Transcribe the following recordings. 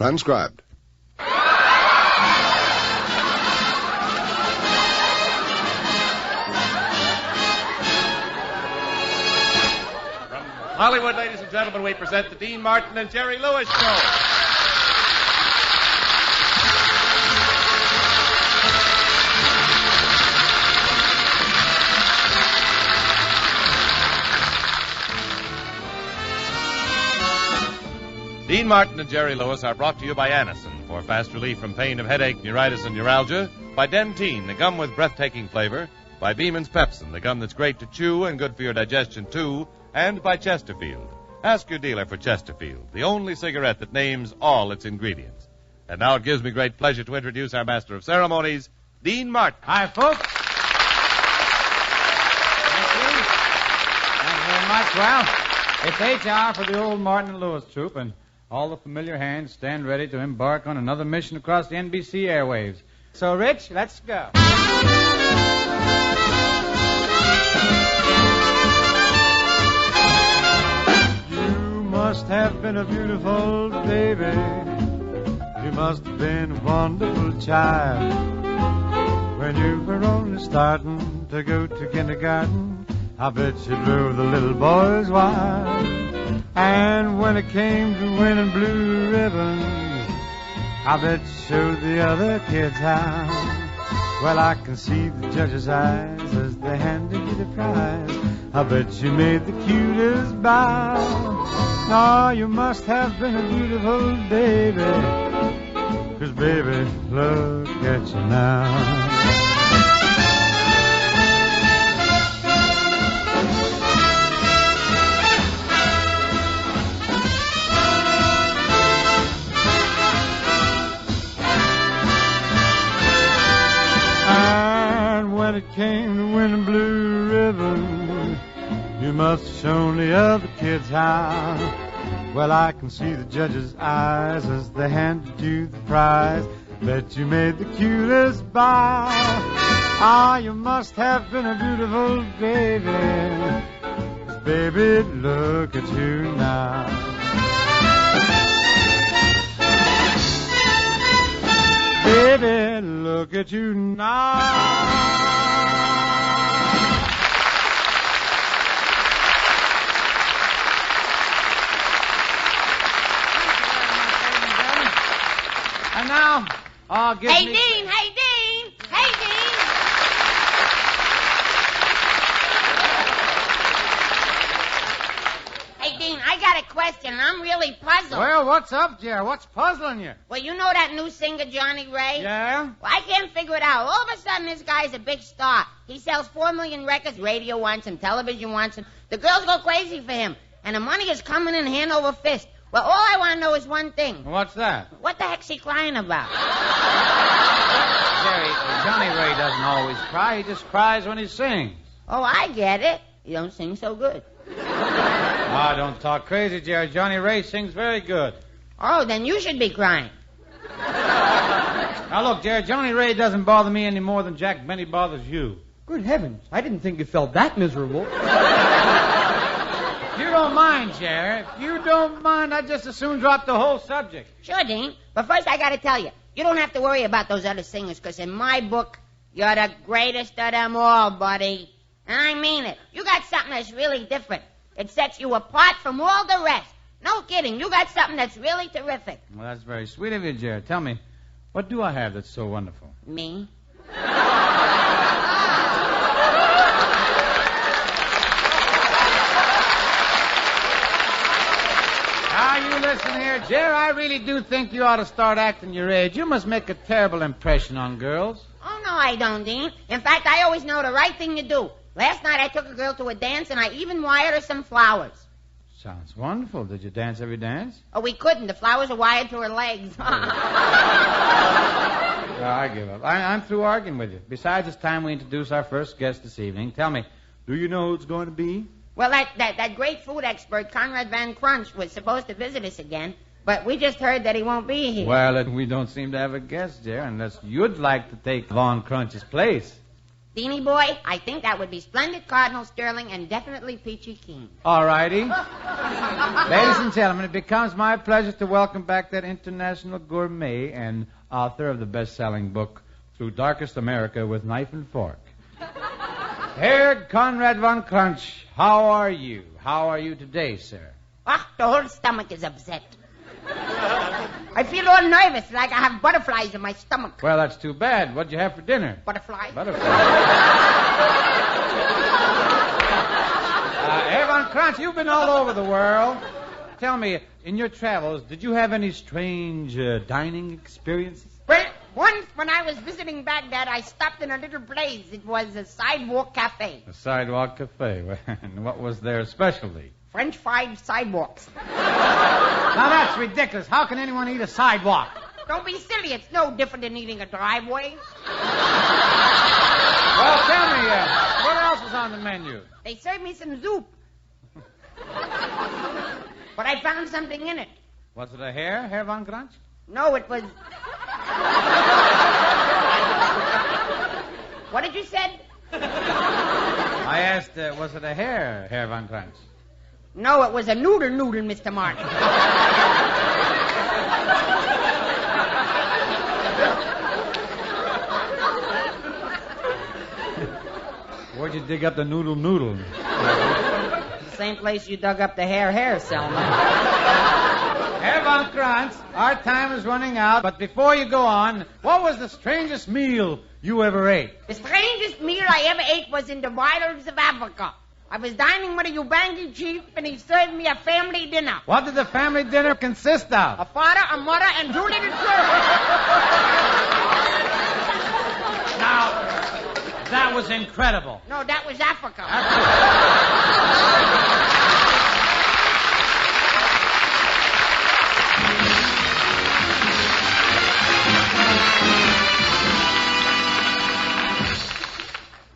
Transcribed. Hollywood, ladies and gentlemen, we present the Dean Martin and Jerry Lewis Show. Dean Martin and Jerry Lewis are brought to you by Anacin for fast relief from pain of headache, neuritis, and neuralgia, by Dentyne, the gum with breathtaking flavor, by Beeman's Pepsin, the gum that's great to chew and good for your digestion, too, and by Chesterfield. Ask your dealer for Chesterfield, the only cigarette that names all its ingredients. And now it gives me great pleasure to introduce our master of ceremonies, Dean Martin. Hi, folks. Thank you. Thank you very much. Well, it's HR for the old Martin and Lewis troupe, and all the familiar hands stand ready to embark on another mission across the NBC airwaves. So, Rich, let's go. Must have been a beautiful baby. You must have been a wonderful child. When you were only starting to go to kindergarten, I bet you drove the little boys wild. And when it came to winning blue ribbons, I bet you showed the other kids how. Well, I can see the judge's eyes as they handed you the prize. I bet you made the cutest bow. Oh, you must have been a beautiful baby, 'cause baby, look at you now. And when it came to winning blue ribbon, you must have shown the other kids how. Well, I can see the judge's eyes as they handed you the prize. Bet you made the cutest bow. Ah, you must have been a beautiful baby. 'Cause baby, look at you now. Baby, look at you now. And now, I'll give Hey, me... Dean! Hey, Dean! Hey, Dean! Hey, Dean, I got a question, and I'm really puzzled. Well, what's up, Jerry? What's puzzling you? Well, you know that new singer, Johnny Ray? Yeah? Well, I can't figure it out. All of a sudden, this guy's a big star. He sells 4 million records. Radio wants him. Television wants him. The girls go crazy for him. And the money is coming in hand over fist. Well, all I want to know is one thing. What's that? What the heck's he crying about? Jerry, Johnny Ray doesn't always cry. He just cries when he sings. Oh, I get it. You don't sing so good. Ah, don't talk crazy, Jerry. Johnny Ray sings very good. Oh, then you should be crying. Now, look, Jerry, Johnny Ray doesn't bother me any more than Jack Benny bothers you. Good heavens, I didn't think you felt that miserable. If you don't mind, Jerry, if you don't mind, I'd just as soon drop the whole subject. Sure, Dean. But first I got to tell you, you don't have to worry about those other singers, because in my book, you're the greatest of them all, buddy. And I mean it. You got something that's really different. It sets you apart from all the rest. No kidding. You got something that's really terrific. Well, that's very sweet of you, Jerry. Tell me, what do I have that's so wonderful? Me? Now, you listen here, Jerry, I really do think you ought to start acting your age. You must make a terrible impression on girls. Oh, no, I don't, Dean. In fact, I always know the right thing to do. Last night I took a girl to a dance, and I even wired her some flowers. Sounds wonderful. Did you dance every dance? Oh, we couldn't. The flowers were wired to her legs. Well, I give up. I'm through arguing with you. Besides, it's time we introduce our first guest this evening. Tell me, do you know who it's going to be? Well, that great food expert, Conrad Van Crunch, was supposed to visit us again, but we just heard that he won't be here. Well, we don't seem to have a guest, Jerry, unless you'd like to take Von Crunch's place. Steenie Boy, I think that would be splendid Cardinal Sterling and definitely Peachy Keen. All righty. Ladies and gentlemen, it becomes my pleasure to welcome back that international gourmet and author of the best-selling book, Through Darkest America with Knife and Fork. Herr Conrad von Crunch, how are you? How are you today, sir? The whole stomach is upset. I feel all nervous, like I have butterflies in my stomach. Well, that's too bad. What'd you have for dinner? Butterflies? Herr von Crunch, you've been all over the world. Tell me, in your travels, did you have any strange dining experiences? Well, once when I was visiting Baghdad, I stopped in a little place. It was a sidewalk cafe. A sidewalk cafe. And what was their specialty? French fried sidewalks. Now, that's ridiculous. How can anyone eat a sidewalk? Don't be silly. It's no different than eating a driveway. Well, tell me, what else was on the menu? They served me some soup. But I found something in it. Was it a hare, Herr von Crunch? No, it was... What did you say? I asked, was it a hare, Herr von Crunch? No, it was a noodle, Mr. Martin. Where'd you dig up the noodle? The same place you dug up the hair, Selma. Herr von Crunch, our time is running out, but before you go on, what was the strangest meal you ever ate? The strangest meal I ever ate was in the wilds of Africa. I was dining with a Ubangi chief, and he served me a family dinner. What did the family dinner consist of? A father, a mother, and 2 little children. Now, that was incredible. No, that was Africa.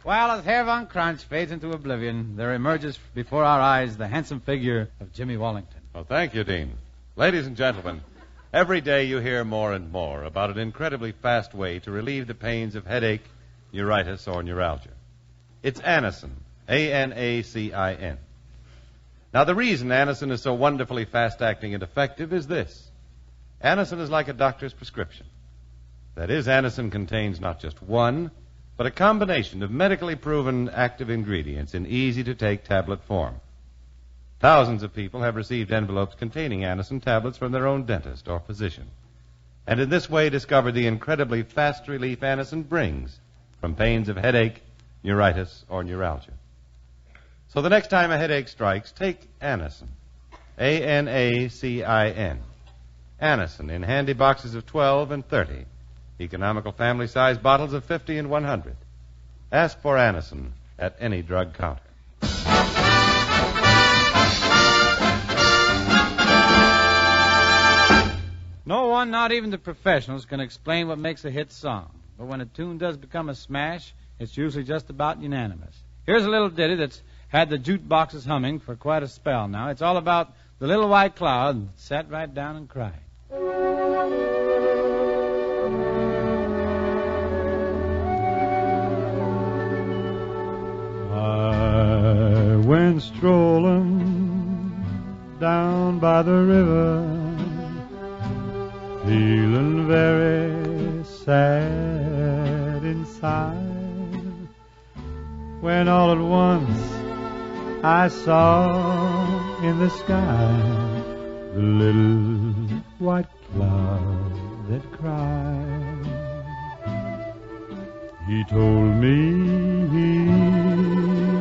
Well, as Herr von Crunch fades into oblivion, there emerges before our eyes the handsome figure of Jimmy Wallington. Well, thank you, Dean. Ladies and gentlemen, every day you hear more and more about an incredibly fast way to relieve the pains of headache, neuritis, or neuralgia. It's Anacin, A-N-A-C-I-N. Now, the reason Anacin is so wonderfully fast-acting and effective is this. Anacin is like a doctor's prescription. That is, Anacin contains not just one, but a combination of medically proven active ingredients in easy-to-take tablet form. Thousands of people have received envelopes containing Anacin tablets from their own dentist or physician, and in this way discovered the incredibly fast relief Anacin brings from pains of headache, neuritis, or neuralgia. So the next time a headache strikes, take Anacin, A-N-A-C-I-N. Anacin in handy boxes of 12 and 30. Economical family-size bottles of 50 and 100. Ask for Anacin at any drug counter. No one, not even the professionals, can explain what makes a hit song. But when a tune does become a smash, it's usually just about unanimous. Here's a little ditty that's had the jukeboxes humming for quite a spell now. It's all about the little white cloud that sat right down and cried. I went strolling down by the river, feeling very sad inside, when all at once I saw in the sky the little white cloud that cried. He told me he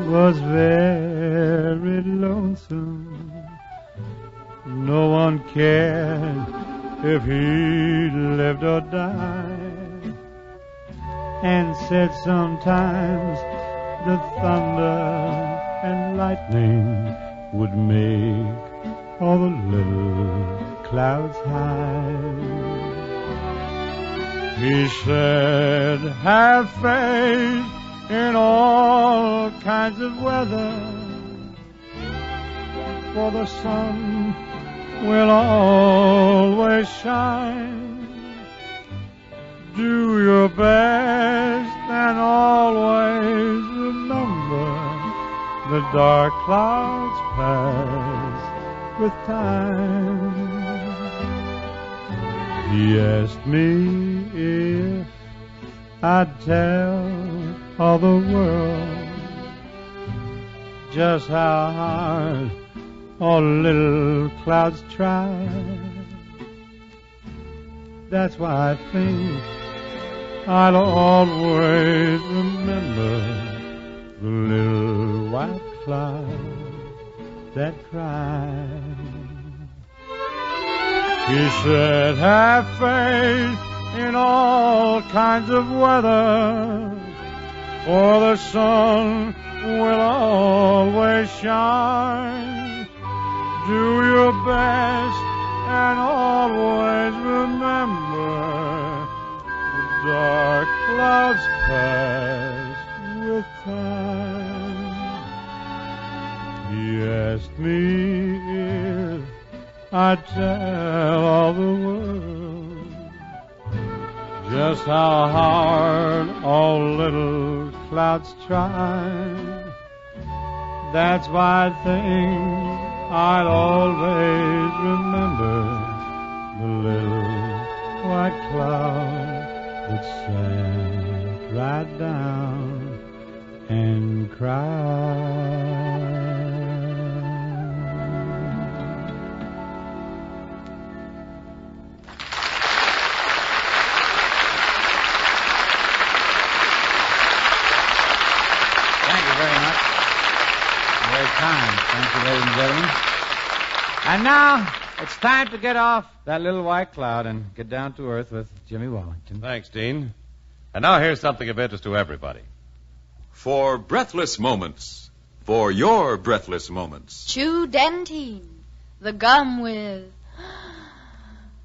was very lonesome. No one cared if he lived or died, and said sometimes the thunder and lightning would make all the little clouds hide. He said, have faith in all kinds of weather, for the sun will always shine. Do your best and always remember the dark clouds pass with time. He asked me if I'd tell all the world just how hard all little clouds try. That's why I think I'll always remember the little white cloud that cried. He said, have faith in all kinds of weather, for the sun will always shine. Do your best and always remember the dark clouds pass with time. He asked me if I'd tell all the world just how hard all little clouds try. That's why I think I'd always remember the little white cloud that sat right down and cried. Thank you very much. Very kind. Thank you, ladies and gentlemen. And now, it's time to get off that little white cloud and get down to earth with Jimmy Wallington. Thanks, Dean. And now here's something of interest to everybody. For breathless moments. For your breathless moments. Chew Dentine, the gum with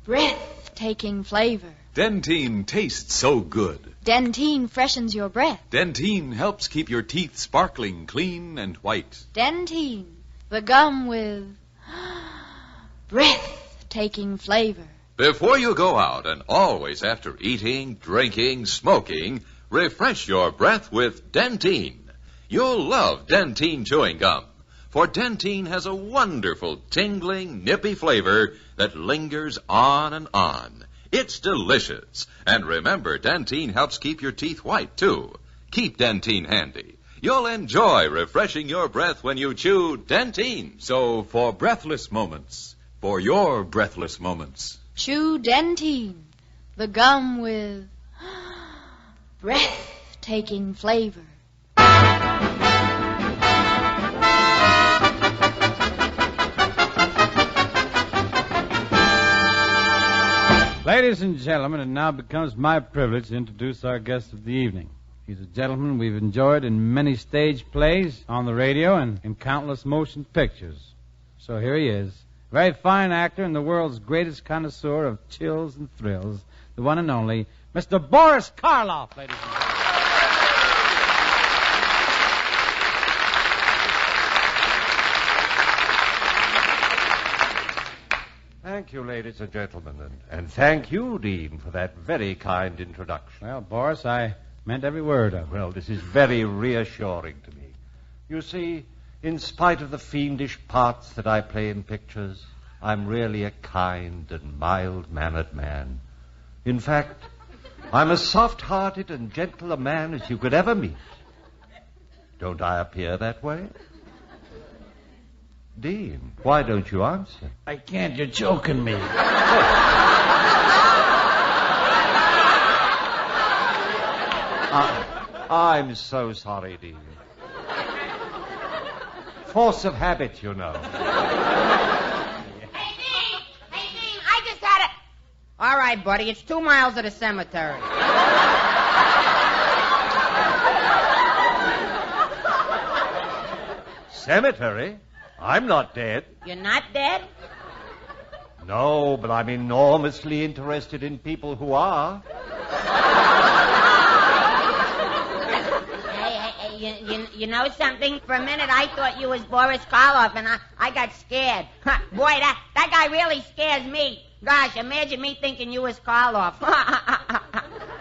breathtaking flavor. Dentine tastes so good. Dentine freshens your breath. Dentine helps keep your teeth sparkling, clean, and white. Dentine, the gum with breathtaking flavor. Before you go out, and always after eating, drinking, smoking, refresh your breath with Dentine. You'll love Dentine chewing gum, for Dentine has a wonderful, tingling, nippy flavor that lingers on and on. It's delicious. And remember, Dentine helps keep your teeth white, too. Keep Dentine handy. You'll enjoy refreshing your breath when you chew Dentine. So, for breathless moments, for your breathless moments, Chew Dentine, the gum with breathtaking flavor. Ladies and gentlemen, it now becomes my privilege to introduce our guest of the evening. He's a gentleman we've enjoyed in many stage plays, on the radio, and in countless motion pictures. So here he is, a very fine actor and the world's greatest connoisseur of chills and thrills, the one and only Mr. Boris Karloff, ladies and gentlemen. Thank you, ladies and gentlemen, and thank you, Dean, for that very kind introduction. Well, Boris, I meant every word of it. Well, this is very reassuring to me. You see, in spite of the fiendish parts that I play in pictures, I'm really a kind and mild-mannered man. In fact, I'm as soft-hearted and gentle a man as you could ever meet. Don't I appear that way? Dean, why don't you answer? I can't. You're choking me. I'm so sorry, Dean. Force of habit, you know. Hey, Dean, I just had a... All right, buddy, it's 2 miles to the cemetery. Cemetery? I'm not dead. You're not dead? No, but I'm enormously interested in people who are. Hey, you know something? For a minute, I thought you was Boris Karloff, and I got scared. Boy, that guy really scares me. Gosh, imagine me thinking you was Karloff.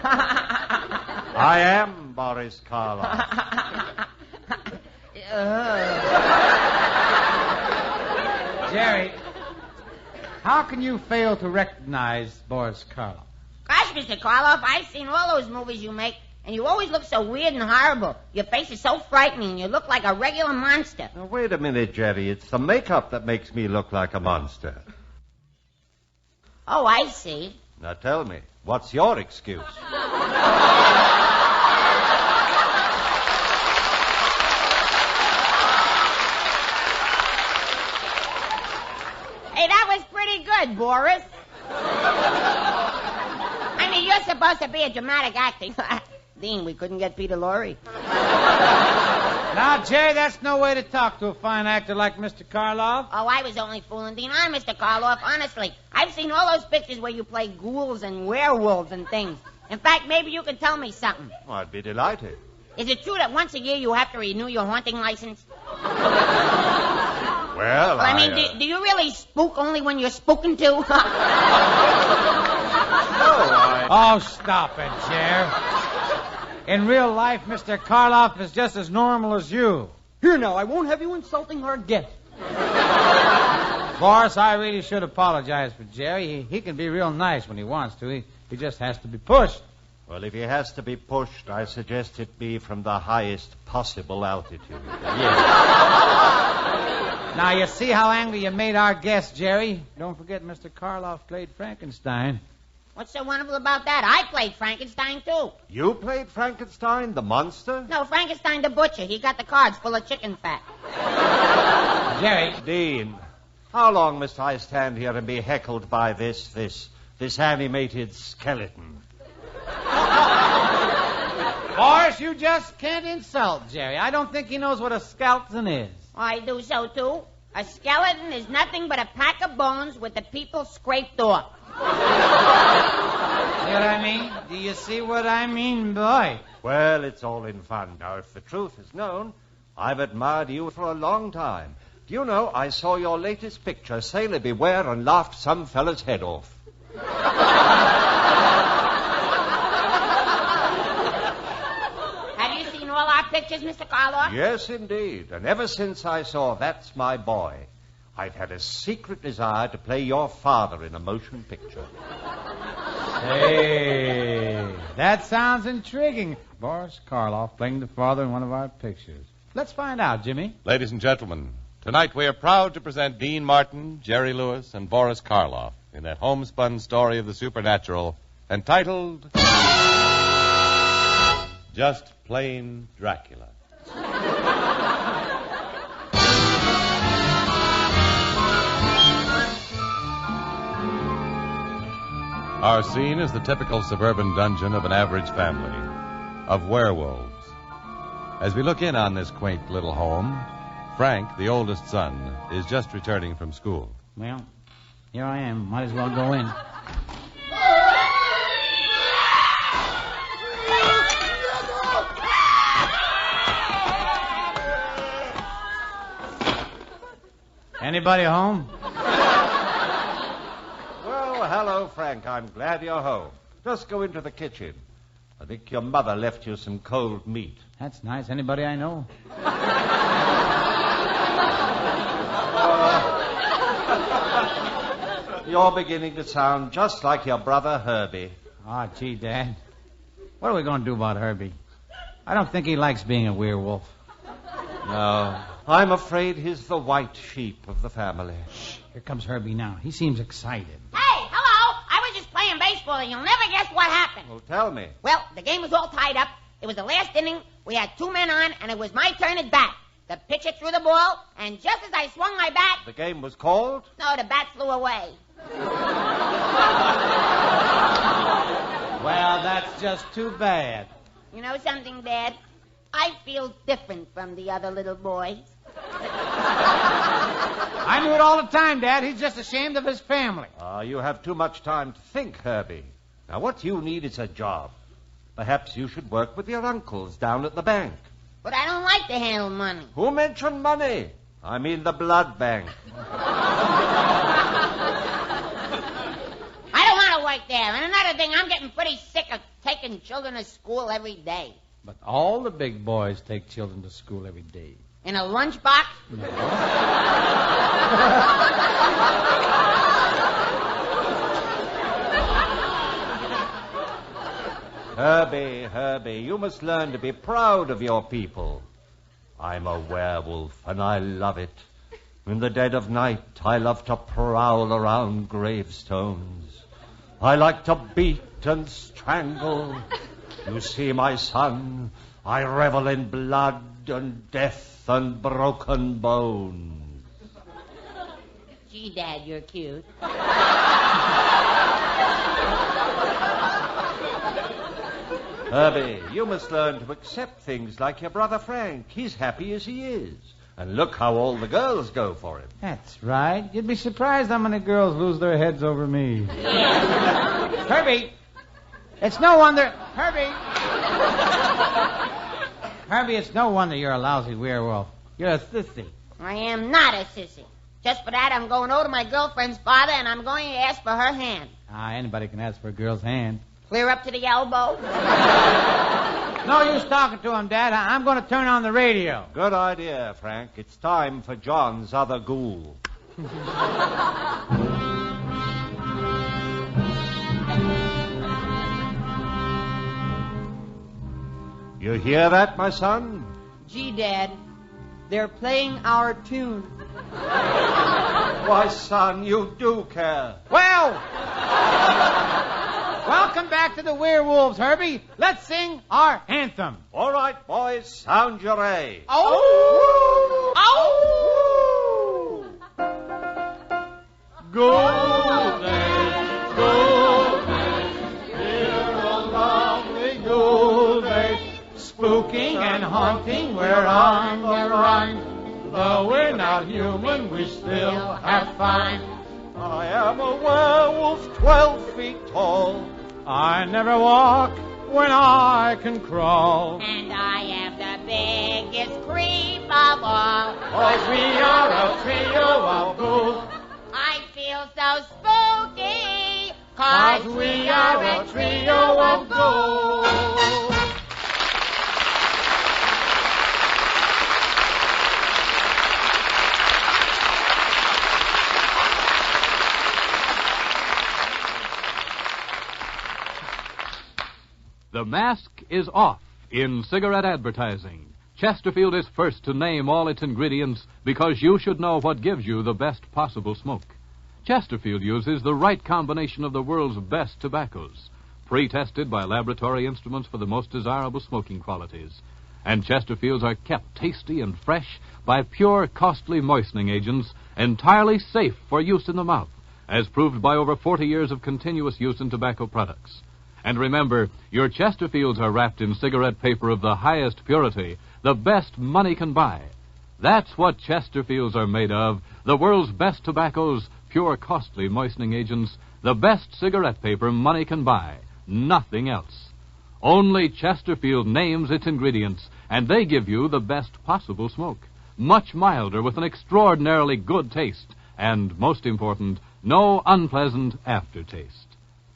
I am Boris Karloff. Jerry, how can you fail to recognize Boris Karloff? Gosh, Mr. Karloff, I've seen all those movies you make, and you always look so weird and horrible. Your face is so frightening. You look like a regular monster. Now, wait a minute, Jerry. It's the makeup that makes me look like a monster. Oh, I see. Now tell me, what's your excuse? Hey, that was pretty good, Boris. I mean, you're supposed to be a dramatic actor. Dean, we couldn't get Peter Lorre. Now, Jerry, that's no way to talk to a fine actor like Mr. Karloff. Oh, I was only fooling, Dean. I'm Mr. Karloff, honestly. I've seen all those pictures where you play ghouls and werewolves and things. In fact, maybe you can tell me something. Oh, I'd be delighted. Is it true that once a year you have to renew your haunting license? Well, I mean, do you really spook only when you're spoken to? Oh, stop it, Jer. In real life, Mr. Karloff is just as normal as you. Here now, I won't have you insulting her again. Boris, I really should apologize for Jerry. He can be real nice when he wants to. He just has to be pushed. Well, if he has to be pushed, I suggest it be from the highest possible altitude. Now, you see how angry you made our guest, Jerry? Don't forget Mr. Karloff played Frankenstein. What's so wonderful about that? I played Frankenstein, too. You played Frankenstein, the monster? No, Frankenstein the butcher. He got the cards full of chicken fat. Jerry. Dean, how long must I stand here and be heckled by this animated skeleton? Boris, you just can't insult Jerry. I don't think he knows what a skeleton is. I do so, too. A skeleton is nothing but a pack of bones with the people scraped off. See what I mean? Do you see what I mean, boy? Well, it's all in fun. Now, if the truth is known, I've admired you for a long time. Do you know, I saw your latest picture, Sailor Beware, and laughed some fella's head off. Have you seen all our pictures, Mr. Karloff? Yes, indeed. And ever since I saw That's My Boy, I've had a secret desire to play your father in a motion picture. Hey, that sounds intriguing. Boris Karloff playing the father in one of our pictures. Let's find out, Jimmy. Ladies and gentlemen, tonight we are proud to present Dean Martin, Jerry Lewis, and Boris Karloff in that homespun story of the supernatural entitled Just Plain Dracula. Our scene is the typical suburban dungeon of an average family, of werewolves. As we look in on this quaint little home, Frank, the oldest son, is just returning from school. Well, here I am. Might as well go in. Anybody home? Well, hello, Frank. I'm glad you're home. Just go into the kitchen. I think your mother left you some cold meat. That's nice. Anybody I know? You're beginning to sound just like your brother Herbie. Oh, gee, Dad. What are we going to do about Herbie? I don't think he likes being a werewolf. No, I'm afraid he's the white sheep of the family. Shh, here comes Herbie now. He seems excited. Hey, hello. I was just playing baseball, and you'll never guess what happened. Well, tell me. Well, the game was all tied up. It was the last inning. We had 2 men on, and it was my turn at bat. The pitcher threw the ball, and just as I swung my bat... The game was called? No, the bat flew away. Well, that's just too bad. You know something, Dad? I feel different from the other little boys. I knew it all the time, Dad. He's just ashamed of his family. You have too much time to think, Herbie. Now, what you need is a job. Perhaps you should work with your uncles down at the bank. But I don't like to handle money. Who mentioned money? I mean the blood bank. I don't want to work there. And another thing, I'm getting pretty sick of taking children to school every day. But all the big boys take children to school every day. In a lunchbox? No. Herbie, you must learn to be proud of your people. I'm a werewolf, and I love it. In the dead of night, I love to prowl around gravestones. I like to beat and strangle. You see, my son, I revel in blood and death and broken bones. Gee, Dad, you're cute. Herbie, you must learn to accept things like your brother Frank. He's happy as he is. And look how all the girls go for him. That's right. You'd be surprised how many girls lose their heads over me. Herbie, it's no wonder... Herbie, it's no wonder you're a lousy werewolf. You're a sissy. I am not a sissy. Just for that, I'm going over to my girlfriend's father, and I'm going to ask for her hand. Anybody can ask for a girl's hand. Clear up to the elbow. No use talking to him, Dad. I'm going to turn on the radio. Good idea, Frank. It's time for John's other ghoul. You hear that, my son? Gee, Dad, they're playing our tune. Why, son, you do care. Well, welcome back to the Werewolves, Herbie. Let's sing our anthem. All right, boys, sound your A. Oh! Oh! Go days, go days, dear old lovely go days. Spooking and haunting, we're on the run. Though we're not human, we still have fun. I am a werewolf 12 feet tall. I never walk when I can crawl. And I am the biggest creep of all. 'Cause we are a trio of ghouls. I feel so spooky. 'Cause we are a trio of ghouls. The mask is off in cigarette advertising. Chesterfield is first to name all its ingredients because you should know what gives you the best possible smoke. Chesterfield uses the right combination of the world's best tobaccos, pre-tested by laboratory instruments for the most desirable smoking qualities. And Chesterfields are kept tasty and fresh by pure, costly moistening agents entirely safe for use in the mouth, as proved by over 40 years of continuous use in tobacco products. And remember, your Chesterfields are wrapped in cigarette paper of the highest purity, the best money can buy. That's what Chesterfields are made of, the world's best tobaccos, pure, costly moistening agents, the best cigarette paper money can buy, nothing else. Only Chesterfield names its ingredients, and they give you the best possible smoke, much milder with an extraordinarily good taste, and, most important, no unpleasant aftertaste.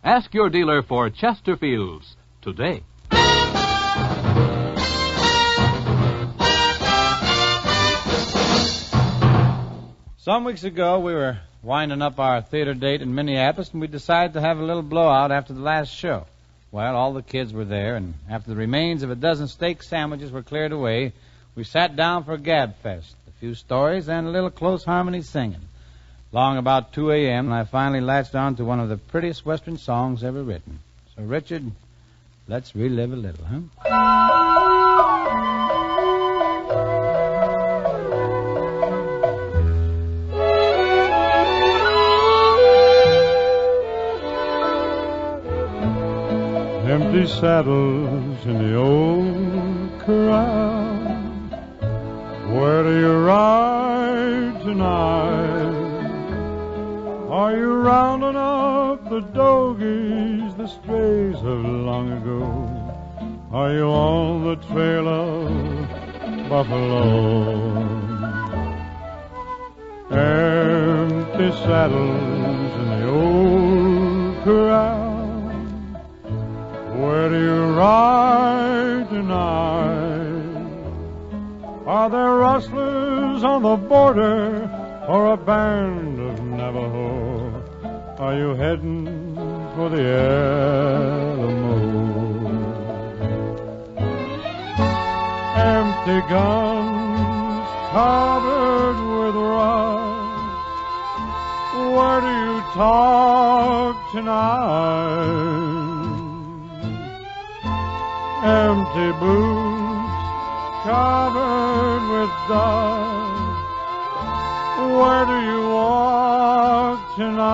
Ask your dealer for Chesterfields today. Some weeks ago, we were winding up our theater date in Minneapolis, and we decided to have a little blowout after the last show. Well, all the kids were there, and after the remains of a dozen steak sandwiches were cleared away, we sat down for a gab fest, a few stories, and a little close harmony singing. Long about 2 a.m., I finally latched on to one of the prettiest Western songs ever written. So, Richard, let's relive a little, huh? Empty saddles in the old corral. Where do you ride tonight? Are you rounding up the dogies, the strays of long ago? Are you on the trail of buffalo? Empty saddles in the old corral. dry tonight? Are there rustlers on the border or a band of Navajo? Are you heading for the Alamo? Empty guns covered with rust. Where do you talk tonight? Empty boots covered with dust. Where do you walk tonight?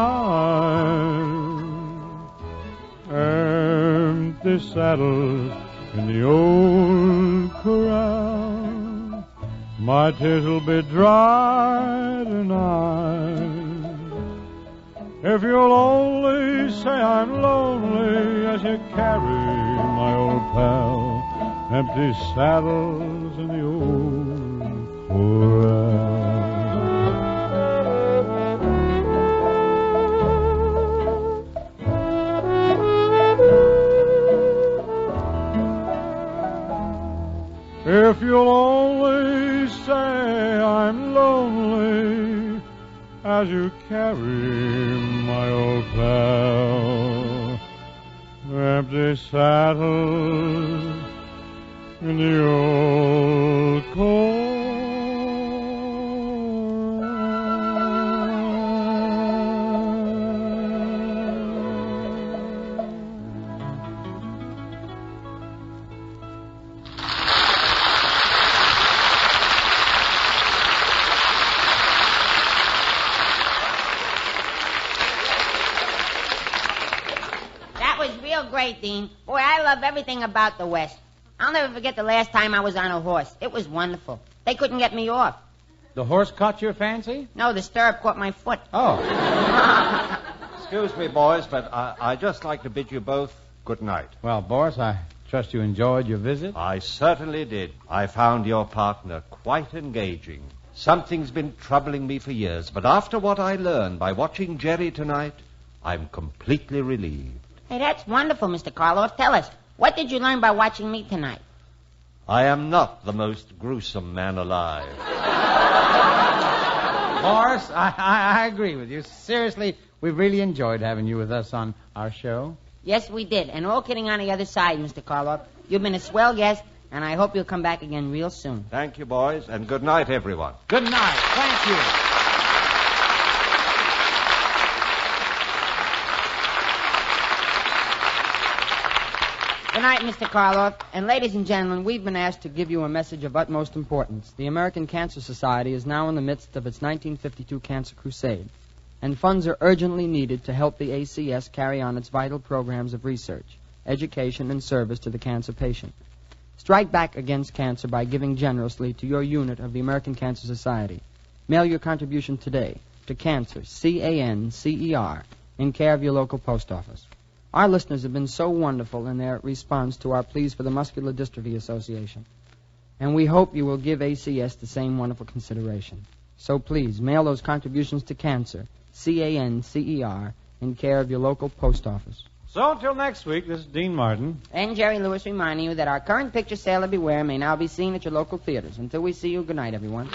Empty saddles in the old corral. My tears will be dry tonight. If you'll only say I'm lonely as you carry my old pal, empty saddles in the old corral. If you'll only say I'm lonely as you carry my old pal, empty saddles in the old corral. Great, Dean. Boy, I love everything about the West. I'll never forget the last time I was on a horse. It was wonderful. They couldn't get me off. The horse caught your fancy? No, the stirrup caught my foot. Oh. Excuse me, boys, but I'd just like to bid you both good night. Well, Boris, I trust you enjoyed your visit. I certainly did. I found your partner quite engaging. Something's been troubling me for years, but after what I learned by watching Jerry tonight, I'm completely relieved. Hey, that's wonderful, Mr. Karloff. Tell us, what did you learn by watching me tonight? I am not the most gruesome man alive. Boris, I agree with you. Seriously, we've really enjoyed having you with us on our show. Yes, we did. And all kidding on the other side, Mr. Karloff, you've been a swell guest, and I hope you'll come back again real soon. Thank you, boys, and good night, everyone. Good night. Thank you. Good night, Mr. Karloff. And ladies and gentlemen, we've been asked to give you a message of utmost importance. The American Cancer Society is now in the midst of its 1952 Cancer Crusade, and funds are urgently needed to help the ACS carry on its vital programs of research, education, and service to the cancer patient. Strike back against cancer by giving generously to your unit of the American Cancer Society. Mail your contribution today to Cancer, C-A-N-C-E-R, in care of your local post office. Our listeners have been so wonderful in their response to our pleas for the Muscular Dystrophy Association, and we hope you will give ACS the same wonderful consideration. So please, mail those contributions to Cancer, C-A-N-C-E-R, in care of your local post office. So until next week, this is Dean Martin. And Jerry Lewis reminding you that our current picture, Sailor Beware, may now be seen at your local theaters. Until we see you, good night, everyone.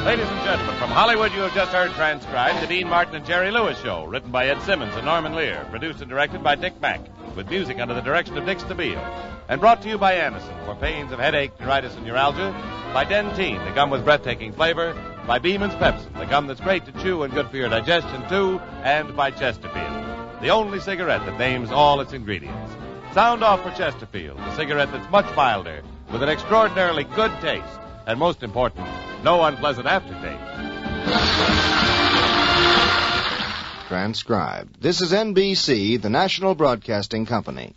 Ladies and gentlemen, from Hollywood, you have just heard transcribed the Dean Martin and Jerry Lewis Show, written by Ed Simmons and Norman Lear, produced and directed by Dick Mack, with music under the direction of Dick Stabile, and brought to you by Anderson for pains of headache, neuritis, and neuralgia, by Dentyne, the gum with breathtaking flavor, by Beeman's Pepsin, the gum that's great to chew and good for your digestion, too, and by Chesterfield, the only cigarette that names all its ingredients. Sound off for Chesterfield, the cigarette that's much milder, with an extraordinarily good taste, and most important, no unpleasant aftertaste. Transcribed. This is NBC, the National Broadcasting Company.